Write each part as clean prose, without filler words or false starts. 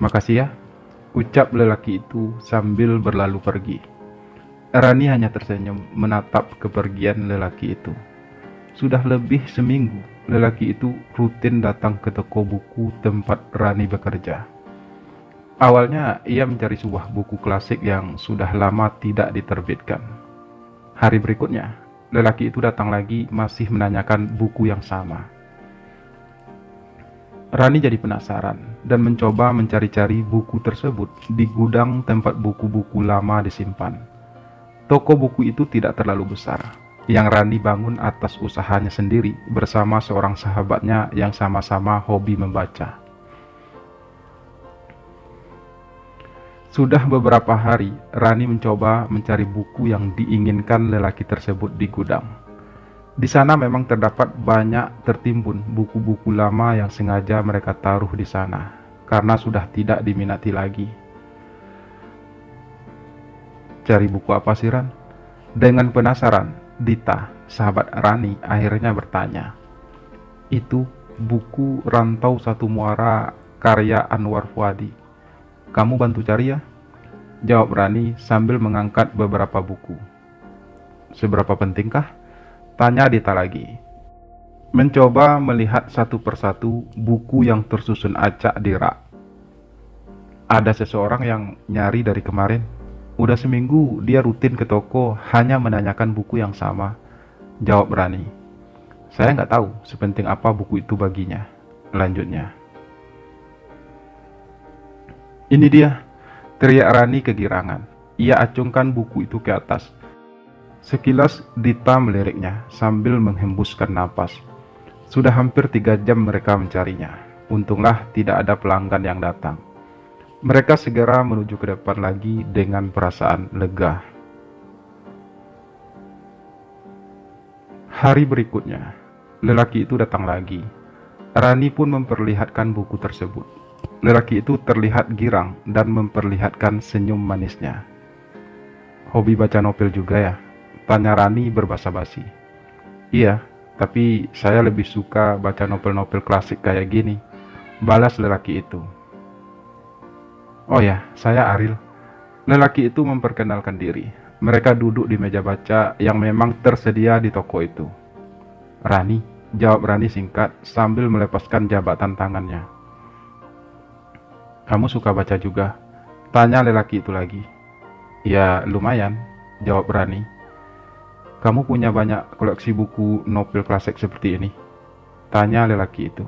Makasih ya, ucap lelaki itu sambil berlalu pergi. Rani hanya tersenyum menatap kepergian lelaki itu. Sudah lebih seminggu, lelaki itu rutin datang ke toko buku tempat Rani bekerja. Awalnya, ia mencari sebuah buku klasik yang sudah lama tidak diterbitkan. Hari berikutnya, lelaki itu datang lagi masih menanyakan buku yang sama. Rani jadi penasaran dan mencoba mencari-cari buku tersebut di gudang tempat buku-buku lama disimpan. Toko buku itu tidak terlalu besar, yang Rani bangun atas usahanya sendiri bersama seorang sahabatnya yang sama-sama hobi membaca. Sudah beberapa hari, Rani mencoba mencari buku yang diinginkan lelaki tersebut di gudang. Di sana memang terdapat banyak tertimbun buku-buku lama yang sengaja mereka taruh di sana, karena sudah tidak diminati lagi. Cari buku apa sih, Ran? Dengan penasaran, Dita, sahabat Rani, akhirnya bertanya. Itu buku Rantau Satu Muara karya Anwar Fuadi. Kamu bantu cari ya? Jawab Rani sambil mengangkat beberapa buku. Seberapa pentingkah? Tanya Dita lagi. Mencoba melihat satu persatu buku yang tersusun acak di rak. Ada seseorang yang nyari dari kemarin. Udah seminggu dia rutin ke toko hanya menanyakan buku yang sama. Jawab Rani. Saya nggak tahu sepenting apa buku itu baginya. Lanjutnya. Ini dia, teriak Rani kegirangan. Ia acungkan buku itu ke atas. Sekilas Dita meliriknya sambil menghembuskan napas. Sudah hampir 3 jam mereka mencarinya. Untunglah tidak ada pelanggan yang datang. Mereka segera menuju ke depan lagi dengan perasaan lega. Hari berikutnya, lelaki itu datang lagi. Rani pun memperlihatkan buku tersebut. Lelaki itu terlihat girang dan memperlihatkan senyum manisnya. Hobi baca novel juga ya? Tanya Rani berbasa-basi. Iya, tapi saya lebih suka baca novel-novel klasik kayak gini. Balas lelaki itu. Oh ya, saya Aril. Lelaki itu memperkenalkan diri. Mereka duduk di meja baca yang memang tersedia di toko itu. Rani, jawab Rani singkat sambil melepaskan jabatan tangannya. Kamu suka baca juga? Tanya lelaki itu lagi. Ya, lumayan, jawab Rani. Kamu punya banyak koleksi buku novel klasik seperti ini? Tanya lelaki itu.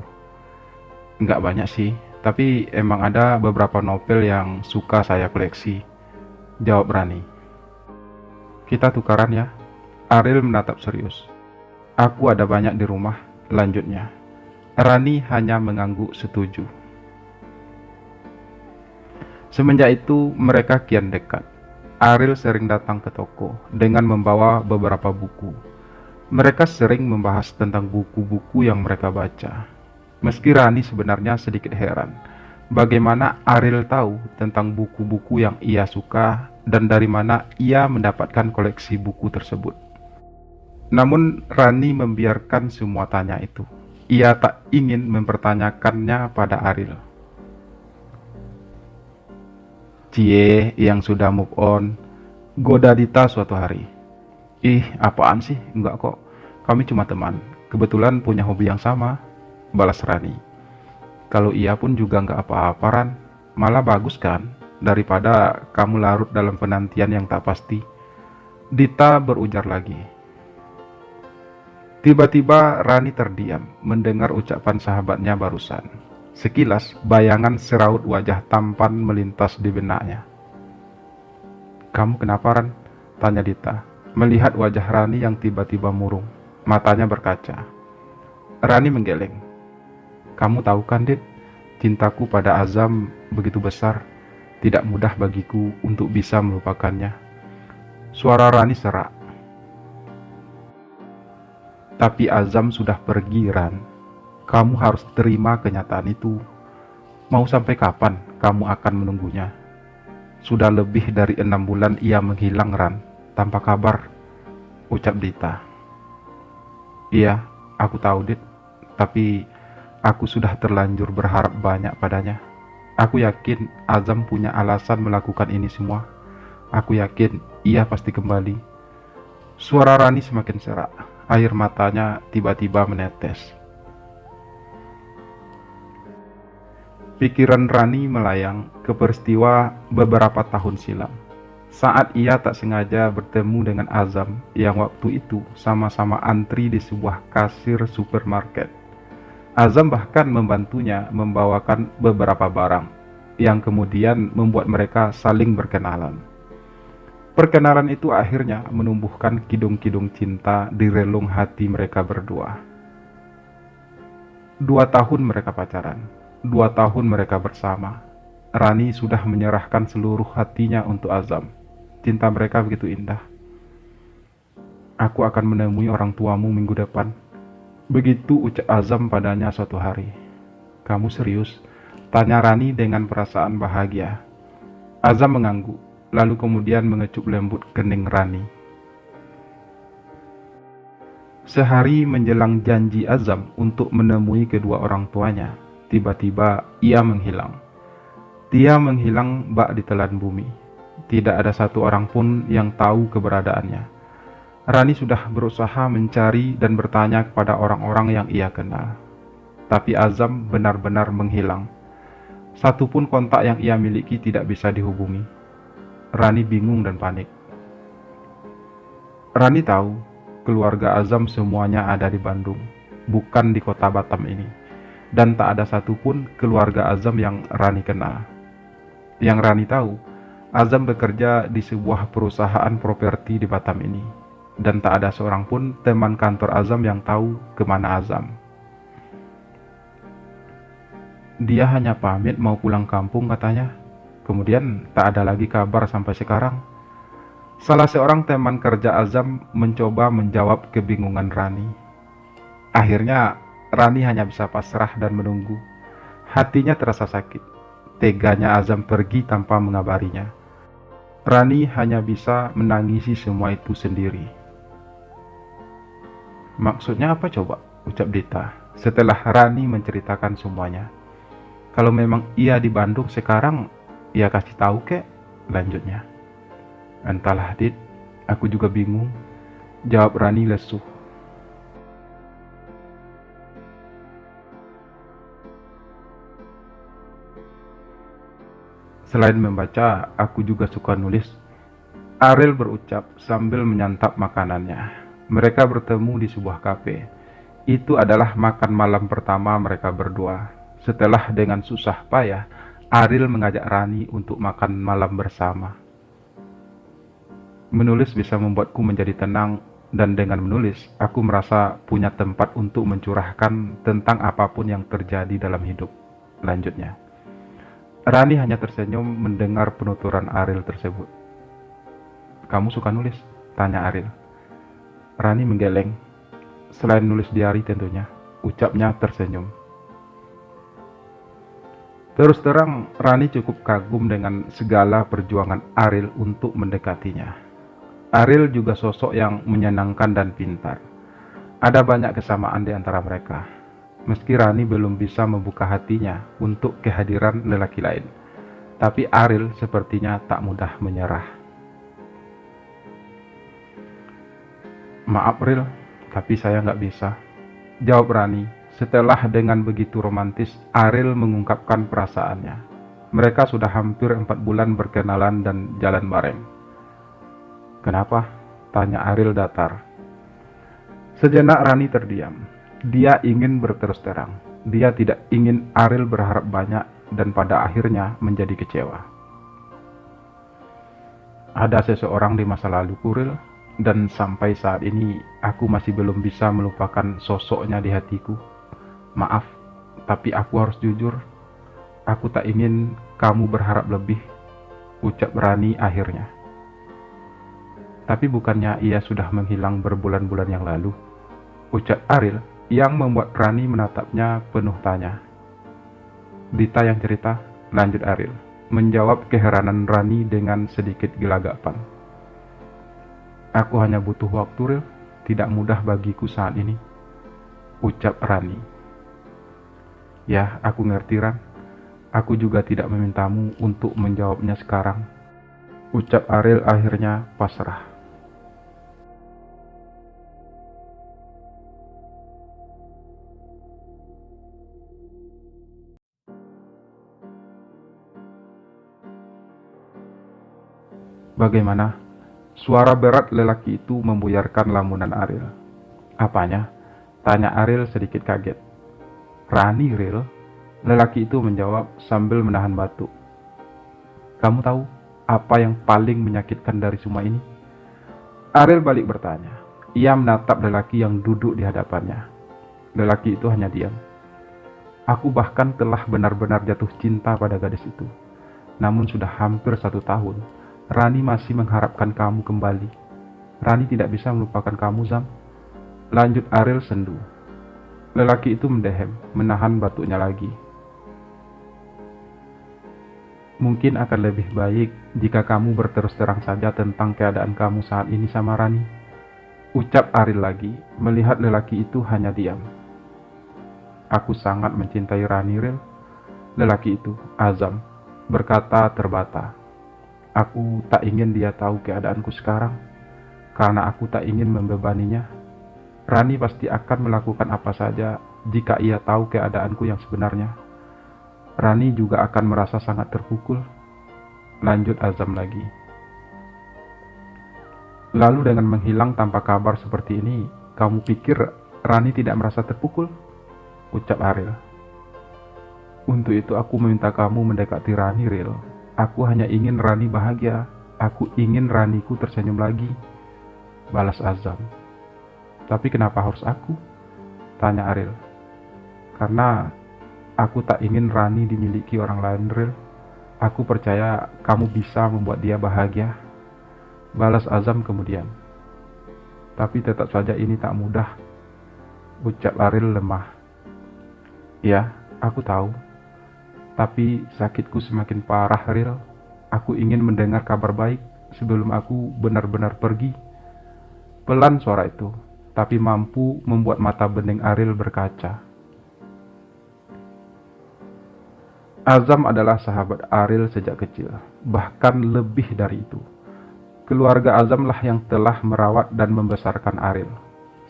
Enggak banyak sih, tapi emang ada beberapa novel yang suka saya koleksi. Jawab Rani. Kita tukaran ya. Aril menatap serius. Aku ada banyak di rumah, lanjutnya. Rani hanya mengangguk setuju. Semenjak itu mereka kian dekat. Aril sering datang ke toko dengan membawa beberapa buku. Mereka sering membahas tentang buku-buku yang mereka baca. Meski Rani sebenarnya sedikit heran, bagaimana Aril tahu tentang buku-buku yang ia suka dan dari mana ia mendapatkan koleksi buku tersebut. Namun Rani membiarkan semua tanya itu. Ia tak ingin mempertanyakannya pada Aril. Cie yang sudah move on, goda Dita suatu hari. Ih, apaan sih? Enggak kok, kami cuma teman. Kebetulan punya hobi yang sama, balas Rani. Kalau iya pun juga enggak apa-apa, Ran. Malah bagus kan, daripada kamu larut dalam penantian yang tak pasti. Dita berujar lagi. Tiba-tiba Rani terdiam mendengar ucapan sahabatnya barusan. Sekilas, bayangan seraut wajah tampan melintas di benaknya. Kamu kenapa, Ran? Tanya Dita, melihat wajah Rani yang tiba-tiba murung. Matanya berkaca. Rani menggeleng. Kamu tahu kan, Dit, cintaku pada Azam begitu besar. Tidak mudah bagiku untuk bisa melupakannya. Suara Rani serak. Tapi Azam sudah pergi, Ran. Kamu harus terima kenyataan itu. Mau sampai kapan kamu akan menunggunya? Sudah lebih dari 6 bulan ia menghilang, Ran, tanpa kabar, ucap Dita. Iya, aku tahu, Dit. Tapi aku sudah terlanjur berharap banyak padanya. Aku yakin Azam punya alasan melakukan ini semua. Aku yakin ia pasti kembali. Suara Rani semakin serak. Air matanya tiba-tiba menetes. Pikiran Rani melayang ke peristiwa beberapa tahun silam. Saat ia tak sengaja bertemu dengan Azam yang waktu itu sama-sama antri di sebuah kasir supermarket. Azam bahkan membantunya membawakan beberapa barang yang kemudian membuat mereka saling berkenalan. Perkenalan itu akhirnya menumbuhkan kidung-kidung cinta di relung hati mereka berdua. 2 tahun mereka pacaran, 2 tahun mereka bersama. Rani sudah menyerahkan seluruh hatinya untuk Azam. Cinta mereka begitu indah. Aku akan menemui orang tuamu minggu depan. Begitu ucap Azam padanya suatu hari. Kamu serius? Tanya Rani dengan perasaan bahagia. Azam mengangguk, lalu kemudian mengecup lembut kening Rani. Sehari menjelang janji Azam untuk menemui kedua orang tuanya, tiba-tiba ia menghilang. Dia menghilang bak ditelan bumi. Tidak ada satu orang pun yang tahu keberadaannya. Rani sudah berusaha mencari dan bertanya kepada orang-orang yang ia kenal. Tapi Azam benar-benar menghilang. Satupun kontak yang ia miliki tidak bisa dihubungi. Rani bingung dan panik. Rani tahu keluarga Azam semuanya ada di Bandung, bukan di kota Batam ini. Dan tak ada satupun keluarga Azam yang Rani kenal. Yang Rani tahu, Azam bekerja di sebuah perusahaan properti di Batam ini. Dan tak ada seorang pun teman kantor Azam yang tahu kemana Azam. Dia hanya pamit mau pulang kampung katanya. Kemudian tak ada lagi kabar sampai sekarang. Salah seorang teman kerja Azam mencoba menjawab kebingungan Rani. Akhirnya Rani hanya bisa pasrah dan menunggu. Hatinya terasa sakit. Teganya Azam pergi tanpa mengabarinya. Rani hanya bisa menangisi semua itu sendiri. Maksudnya apa coba? Ucap Dita setelah Rani menceritakan semuanya. Kalau memang ia di Bandung sekarang, ia kasih tahu kek, lanjutnya. Entahlah Dit, aku juga bingung, jawab Rani lesuh. Selain membaca, aku juga suka nulis. Ariel berucap sambil menyantap makanannya. Mereka bertemu di sebuah kafe. Itu adalah makan malam pertama mereka berdua. Setelah dengan susah payah, Ariel mengajak Rani untuk makan malam bersama. Menulis bisa membuatku menjadi tenang, dan dengan menulis, aku merasa punya tempat untuk mencurahkan tentang apapun yang terjadi dalam hidup. Lanjutnya. Rani hanya tersenyum mendengar penuturan Ariel tersebut. Kamu suka nulis? Tanya Ariel. Rani menggeleng. Selain nulis diari tentunya, ucapnya tersenyum. Terus terang, Rani cukup kagum dengan segala perjuangan Ariel untuk mendekatinya. Ariel juga sosok yang menyenangkan dan pintar. Ada banyak kesamaan di antara mereka. Meski Rani belum bisa membuka hatinya untuk kehadiran lelaki lain, tapi Ariel sepertinya tak mudah menyerah. Maaf Ril, tapi saya nggak bisa, jawab Rani. Setelah dengan begitu romantis, Ariel mengungkapkan perasaannya. Mereka sudah hampir 4 bulan berkenalan dan jalan bareng. Kenapa? Tanya Ariel datar. Sejenak Rani terdiam. Dia ingin berterus terang. Dia tidak ingin Ariel berharap banyak dan pada akhirnya menjadi kecewa. Ada seseorang di masa lalu Ril, dan sampai saat ini aku masih belum bisa melupakan sosoknya di hatiku. Maaf, tapi aku harus jujur. Aku tak ingin kamu berharap lebih, ucap Rani akhirnya. Tapi bukannya ia sudah menghilang berbulan-bulan yang lalu, ucap Ariel yang membuat Rani menatapnya penuh tanya. Dita yang cerita, lanjut Ariel, menjawab keheranan Rani dengan sedikit gelagapan. Aku hanya butuh waktu, Ril. Tidak mudah bagiku saat ini, ucap Rani. Ya, aku ngerti Ran. Aku juga tidak memintamu untuk menjawabnya sekarang, ucap Ariel akhirnya pasrah. Bagaimana? Suara berat lelaki itu membuyarkan lamunan Ariel. Apanya? Tanya Ariel sedikit kaget. Rani, Ril? Lelaki itu menjawab sambil menahan batuk. Kamu tahu apa yang paling menyakitkan dari semua ini? Ariel balik bertanya. Ia menatap lelaki yang duduk di hadapannya. Lelaki itu hanya diam. Aku bahkan telah benar-benar jatuh cinta pada gadis itu. Namun sudah hampir 1 tahun, Rani masih mengharapkan kamu kembali. Rani tidak bisa melupakan kamu, Zam. Lanjut Ariel sendu. Lelaki itu mendehem, menahan batuknya lagi. Mungkin akan lebih baik jika kamu berterus terang saja tentang keadaan kamu saat ini sama Rani, ucap Ariel lagi, melihat lelaki itu hanya diam. Aku sangat mencintai Rani, Ril. Lelaki itu, Azam, berkata terbata. Aku tak ingin dia tahu keadaanku sekarang, karena aku tak ingin membebaninya. Rani pasti akan melakukan apa saja jika ia tahu keadaanku yang sebenarnya. Rani juga akan merasa sangat terpukul. Lanjut Azam lagi. Lalu dengan menghilang tanpa kabar seperti ini, kamu pikir Rani tidak merasa terpukul? Ucap Ariel. Untuk itu aku meminta kamu mendekati Rani, Ril. Aku hanya ingin Rani bahagia. Aku ingin Raniku tersenyum lagi, balas Azam. Tapi kenapa harus aku? Tanya Ariel. Karena aku tak ingin Rani dimiliki orang lain, Ril. Aku percaya kamu bisa membuat dia bahagia, balas Azam kemudian. Tapi tetap saja ini tak mudah, ucap Ariel lemah. Ya, aku tahu. Tapi sakitku semakin parah, Ril. Aku ingin mendengar kabar baik sebelum aku benar-benar pergi. Pelan suara itu, tapi mampu membuat mata bening Ariel berkaca. Azam adalah sahabat Ariel sejak kecil, bahkan lebih dari itu. Keluarga Azamlah yang telah merawat dan membesarkan Ariel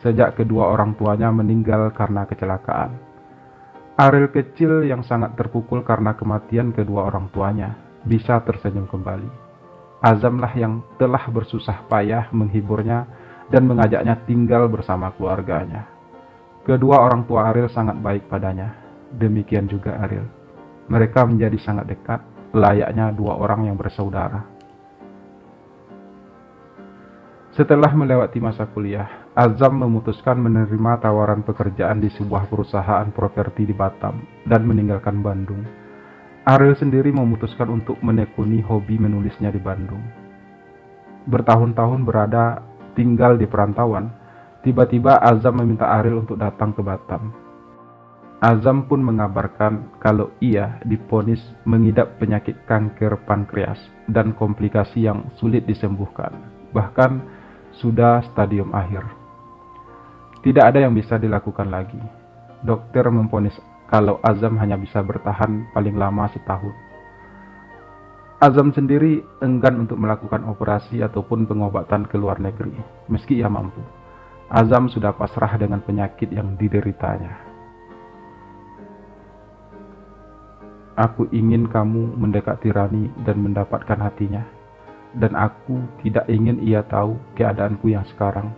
sejak kedua orang tuanya meninggal karena kecelakaan. Ariel kecil yang sangat terpukul karena kematian kedua orang tuanya bisa tersenyum kembali. Azamlah yang telah bersusah payah menghiburnya dan mengajaknya tinggal bersama keluarganya. Kedua orang tua Ariel sangat baik padanya, demikian juga Ariel. Mereka menjadi sangat dekat, layaknya dua orang yang bersaudara. Setelah melewati masa kuliah, Azam memutuskan menerima tawaran pekerjaan di sebuah perusahaan properti di Batam dan meninggalkan Bandung. Ariel sendiri memutuskan untuk menekuni hobi menulisnya di Bandung. Bertahun-tahun berada tinggal di perantauan, tiba-tiba Azam meminta Ariel untuk datang ke Batam. Azam pun mengabarkan kalau ia divonis mengidap penyakit kanker pankreas dan komplikasi yang sulit disembuhkan, bahkan sudah stadium akhir. Tidak ada yang bisa dilakukan lagi. Dokter memvonis kalau Azam hanya bisa bertahan paling lama setahun. Azam sendiri enggan untuk melakukan operasi ataupun pengobatan ke luar negeri, meski ia mampu. Azam sudah pasrah dengan penyakit yang dideritanya. Aku ingin kamu mendekati Rani dan mendapatkan hatinya. Dan aku tidak ingin ia tahu keadaanku yang sekarang.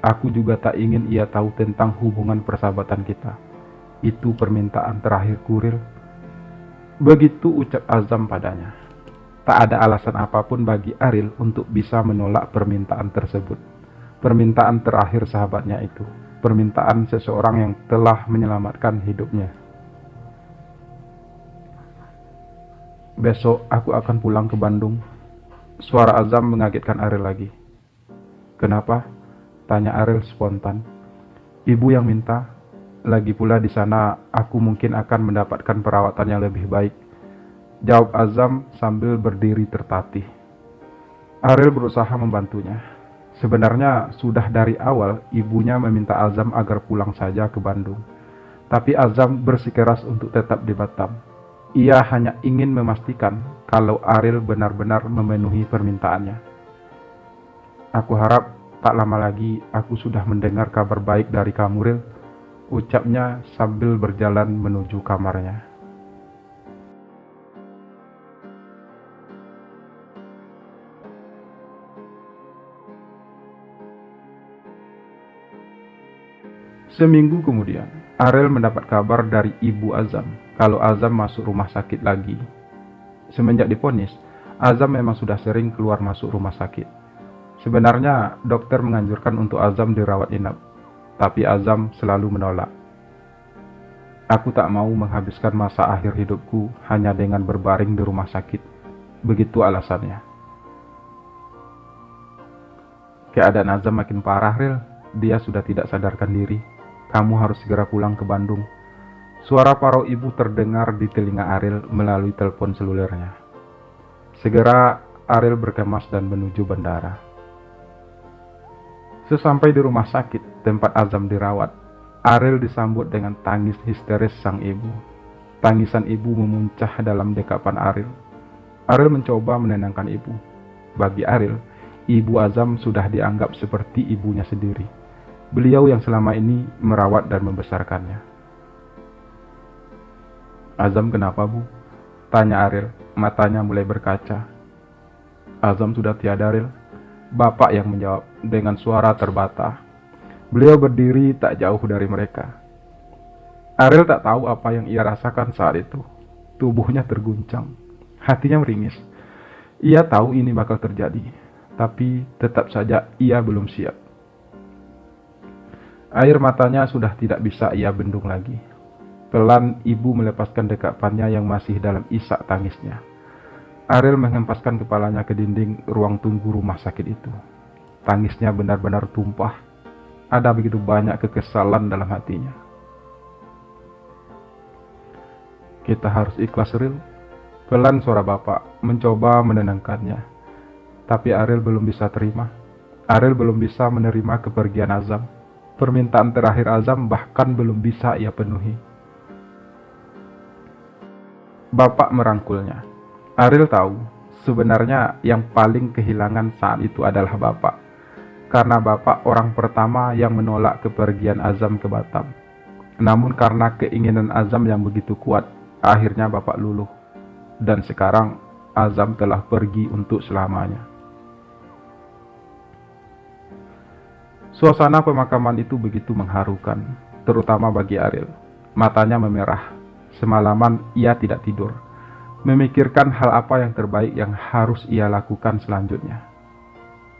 Aku juga tak ingin ia tahu tentang hubungan persahabatan kita. Itu permintaan terakhir Ril. Begitu ucap Azam padanya. Tak ada alasan apapun bagi Ariel untuk bisa menolak permintaan tersebut. Permintaan terakhir sahabatnya itu. Permintaan seseorang yang telah menyelamatkan hidupnya. Besok aku akan pulang ke Bandung. Suara Azam mengagetkan Ariel lagi. Kenapa? Tanya Ariel spontan. Ibu yang minta. Lagi pula di sana aku mungkin akan mendapatkan perawatan yang lebih baik, jawab Azam sambil berdiri tertatih. Ariel berusaha membantunya. Sebenarnya sudah dari awal ibunya meminta Azam agar pulang saja ke Bandung. Tapi Azam bersikeras untuk tetap di Batam. Ia hanya ingin memastikan kalau Ariel benar-benar memenuhi permintaannya. "Aku harap tak lama lagi aku sudah mendengar kabar baik dari kamu, Ril," ucapnya sambil berjalan menuju kamarnya. Seminggu kemudian, Ariel mendapat kabar dari ibu Azam kalau Azam masuk rumah sakit lagi. Semenjak diponis, Azam memang sudah sering keluar masuk rumah sakit. Sebenarnya dokter menganjurkan untuk Azam dirawat inap, tapi Azam selalu menolak. "Aku tak mau menghabiskan masa akhir hidupku hanya dengan berbaring di rumah sakit," begitu alasannya. "Keadaan Azam makin parah, Ril. Dia sudah tidak sadarkan diri. Kamu harus segera pulang ke Bandung." Suara parau ibu terdengar di telinga Ariel melalui telepon selulernya. Segera Ariel berkemas dan menuju bandara. Sesampai di rumah sakit tempat Azam dirawat, Ariel disambut dengan tangis histeris sang ibu. Tangisan ibu memuncah dalam dekapan Ariel. Ariel mencoba menenangkan ibu. Bagi Ariel, ibu Azam sudah dianggap seperti ibunya sendiri. Beliau yang selama ini merawat dan membesarkannya. "Azam kenapa, Bu?" tanya Ariel, matanya mulai berkaca. "Azam sudah tiada, Ariel," bapak yang menjawab dengan suara terbata. Beliau berdiri tak jauh dari mereka. Ariel tak tahu apa yang ia rasakan saat itu. Tubuhnya terguncang, hatinya meringis. Ia tahu ini bakal terjadi, tapi tetap saja ia belum siap. Air matanya sudah tidak bisa ia bendung lagi. Pelan ibu melepaskan dekapannya yang masih dalam isak tangisnya. Ariel menghempaskan kepalanya ke dinding ruang tunggu rumah sakit itu. Tangisnya benar-benar tumpah. Ada begitu banyak kekesalan dalam hatinya. "Kita harus ikhlas, Ariel," pelan suara bapak mencoba menenangkannya. Tapi Ariel belum bisa terima. Ariel belum bisa menerima kepergian Azam. Permintaan terakhir Azam bahkan belum bisa ia penuhi. Bapak merangkulnya. Ariel tahu, sebenarnya yang paling kehilangan saat itu adalah bapak. Karena bapak orang pertama yang menolak kepergian Azam ke Batam. Namun karena keinginan Azam yang begitu kuat, akhirnya bapak luluh. Dan sekarang Azam telah pergi untuk selamanya. Suasana pemakaman itu begitu mengharukan, terutama bagi Ariel. Matanya memerah. Semalaman ia tidak tidur, memikirkan hal apa yang terbaik yang harus ia lakukan selanjutnya.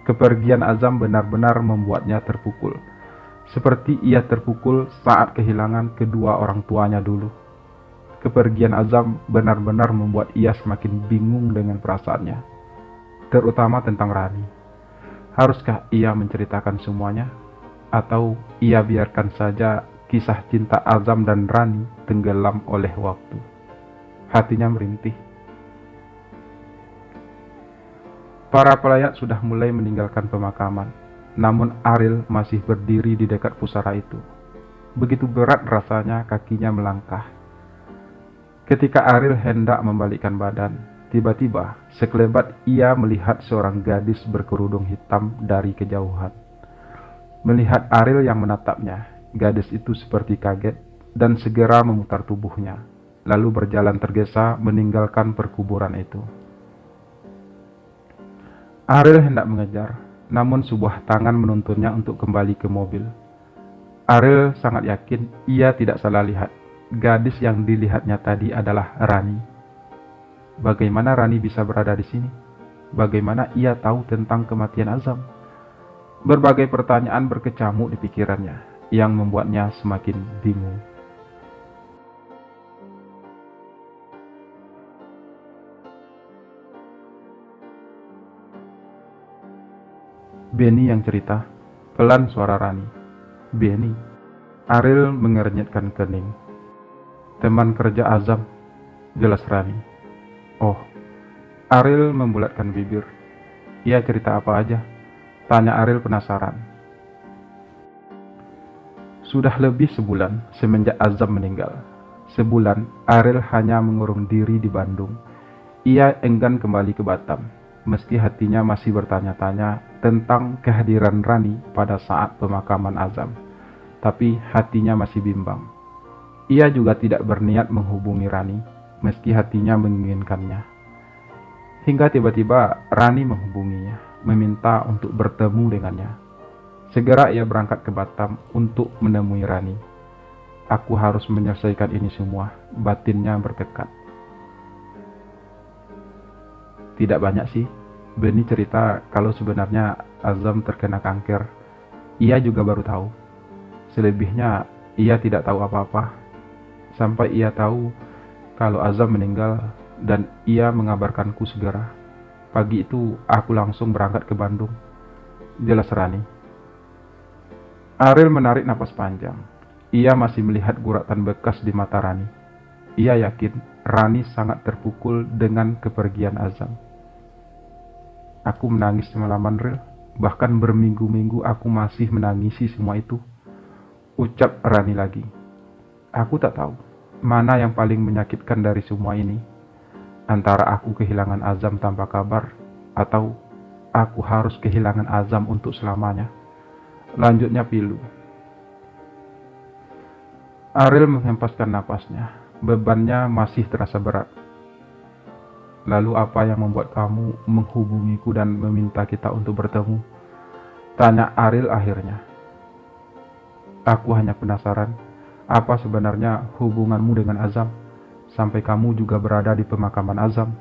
Kepergian Azam benar-benar membuatnya terpukul, seperti ia terpukul saat kehilangan kedua orang tuanya dulu. Kepergian Azam benar-benar membuat ia semakin bingung dengan perasaannya, terutama tentang Rani. Haruskah ia menceritakan semuanya, atau ia biarkan saja kisah cinta Azam dan Rani tenggelam oleh waktu? Hatinya merintih. Para pelayat sudah mulai meninggalkan pemakaman, namun Ariel masih berdiri di dekat pusara itu. Begitu berat rasanya kakinya melangkah. Ketika Ariel hendak membalikkan badan, tiba-tiba sekelebat ia melihat seorang gadis berkerudung hitam dari kejauhan. Melihat Ariel yang menatapnya, gadis itu seperti kaget dan segera memutar tubuhnya, lalu berjalan tergesa meninggalkan perkuburan itu. Ariel hendak mengejar, namun sebuah tangan menuntunnya untuk kembali ke mobil. Ariel sangat yakin ia tidak salah lihat. Gadis yang dilihatnya tadi adalah Rani. Bagaimana Rani bisa berada di sini? Bagaimana ia tahu tentang kematian Azam? Berbagai pertanyaan berkecamuk di pikirannya, yang membuatnya semakin bingung. "Benny yang cerita," pelan suara Rani. "Benny?" Ariel mengernyitkan kening. "Teman kerja Azam," jelas Rani. "Oh." Ariel membulatkan bibir. "Ia cerita apa aja?" tanya Ariel penasaran. "Sudah lebih sebulan semenjak Azam meninggal. Sebulan, Ariel hanya mengurung diri di Bandung. Ia enggan kembali ke Batam, meski hatinya masih bertanya-tanya tentang kehadiran Rani pada saat pemakaman Azam. Tapi hatinya masih bimbang. Ia juga tidak berniat menghubungi Rani, meski hatinya menginginkannya. Hingga tiba-tiba Rani menghubunginya, meminta untuk bertemu dengannya. Segera ia berangkat ke Batam untuk menemui Rani. Aku harus menyelesaikan ini semua, batinnya bertekad. Tidak banyak sih, Beni cerita kalau sebenarnya Azam terkena kanker. Ia juga baru tahu. Selebihnya, ia tidak tahu apa-apa. Sampai ia tahu kalau Azam meninggal dan ia mengabarkanku segera. Pagi itu, aku langsung berangkat ke Bandung. Jelas Rani. Ariel menarik napas panjang. Ia masih melihat guratan bekas di mata Rani. Ia yakin Rani sangat terpukul dengan kepergian Azam. Aku menangis semalaman, Ril. Bahkan berminggu-minggu aku masih menangisi semua itu. Ucap Rani lagi. Aku tak tahu mana yang paling menyakitkan dari semua ini. Antara aku kehilangan Azam tanpa kabar, atau aku harus kehilangan Azam untuk selamanya. Lanjutnya pilu. Ariel menghempaskan napasnya. Bebannya masih terasa berat. Lalu apa yang membuat kamu menghubungiku dan meminta kita untuk bertemu? Tanya Ariel akhirnya. Aku hanya penasaran, apa sebenarnya hubunganmu dengan Azam, sampai kamu juga berada di pemakaman Azam?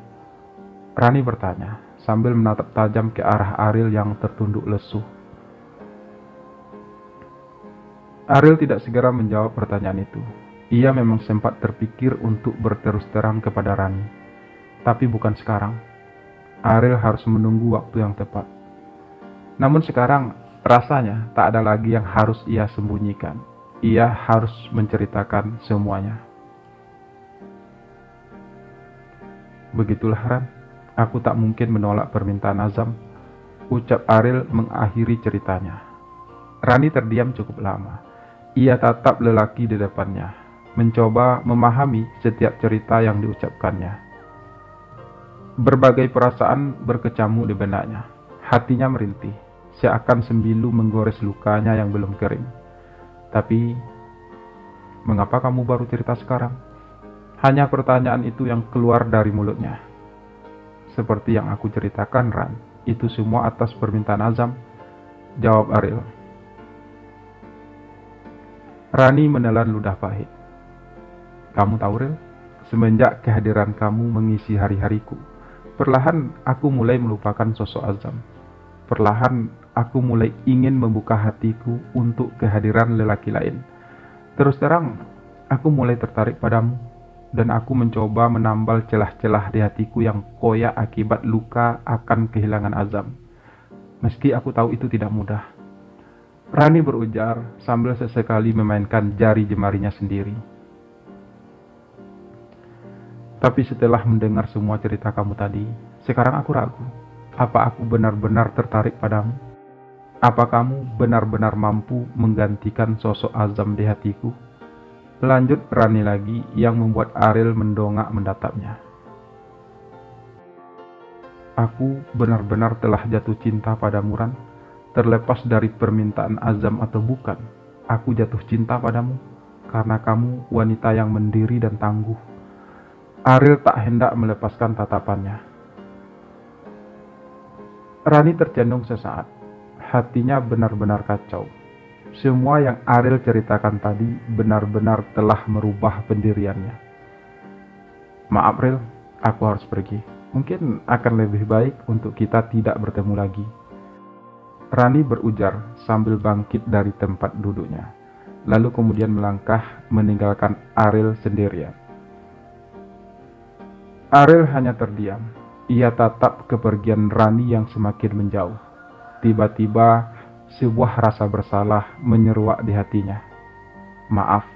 Rani bertanya, sambil menatap tajam ke arah Ariel yang tertunduk lesu. Ariel tidak segera menjawab pertanyaan itu. Ia memang sempat terpikir untuk berterus terang kepada Rani. Tapi bukan sekarang. Ariel harus menunggu waktu yang tepat. Namun sekarang, rasanya tak ada lagi yang harus ia sembunyikan. Ia harus menceritakan semuanya. Begitulah Ran, aku tak mungkin menolak permintaan Azam, ucap Ariel mengakhiri ceritanya. Rani terdiam cukup lama. Ia tatap lelaki di depannya, mencoba memahami setiap cerita yang diucapkannya. Berbagai perasaan berkecamuk di benaknya. Hatinya merintih, seakan sembilu menggores lukanya yang belum kering. Tapi, mengapa kamu baru cerita sekarang? Hanya pertanyaan itu yang keluar dari mulutnya. Seperti yang aku ceritakan, Ran, itu semua atas permintaan Azam, jawab Ariel. Rani menelan ludah pahit. Kamu tahu, Ril, semenjak kehadiran kamu mengisi hari-hariku, perlahan aku mulai melupakan sosok Azam. Perlahan aku mulai ingin membuka hatiku untuk kehadiran lelaki lain. Terus terang, aku mulai tertarik padamu, dan aku mencoba menambal celah-celah di hatiku yang koyak akibat luka akan kehilangan Azam. Meski aku tahu itu tidak mudah. Rani berujar sambil sesekali memainkan jari jemarinya sendiri. Tapi setelah mendengar semua cerita kamu tadi, sekarang aku ragu. Apa aku benar-benar tertarik padamu? Apa kamu benar-benar mampu menggantikan sosok Azam di hatiku? Lanjut Rani lagi yang membuat Ariel mendongak mendatapnya. Aku benar-benar telah jatuh cinta padamu, Ran. Terlepas dari permintaan Azam atau bukan, aku jatuh cinta padamu karena kamu wanita yang mandiri dan tangguh. Ariel tak hendak melepaskan tatapannya. Rani tercenung sesaat. Hatinya benar-benar kacau. Semua yang Ariel ceritakan tadi benar-benar telah merubah pendiriannya. Maaf, Ril, aku harus pergi. Mungkin akan lebih baik untuk kita tidak bertemu lagi. Rani berujar sambil bangkit dari tempat duduknya, lalu kemudian melangkah meninggalkan Ariel sendirian. Ariel hanya terdiam. Ia tatap kepergian Rani yang semakin menjauh. Tiba-tiba sebuah rasa bersalah menyeruak di hatinya. Maaf,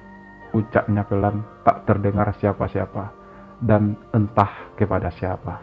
ucapnya pelan, tak terdengar siapa-siapa, dan entah kepada siapa.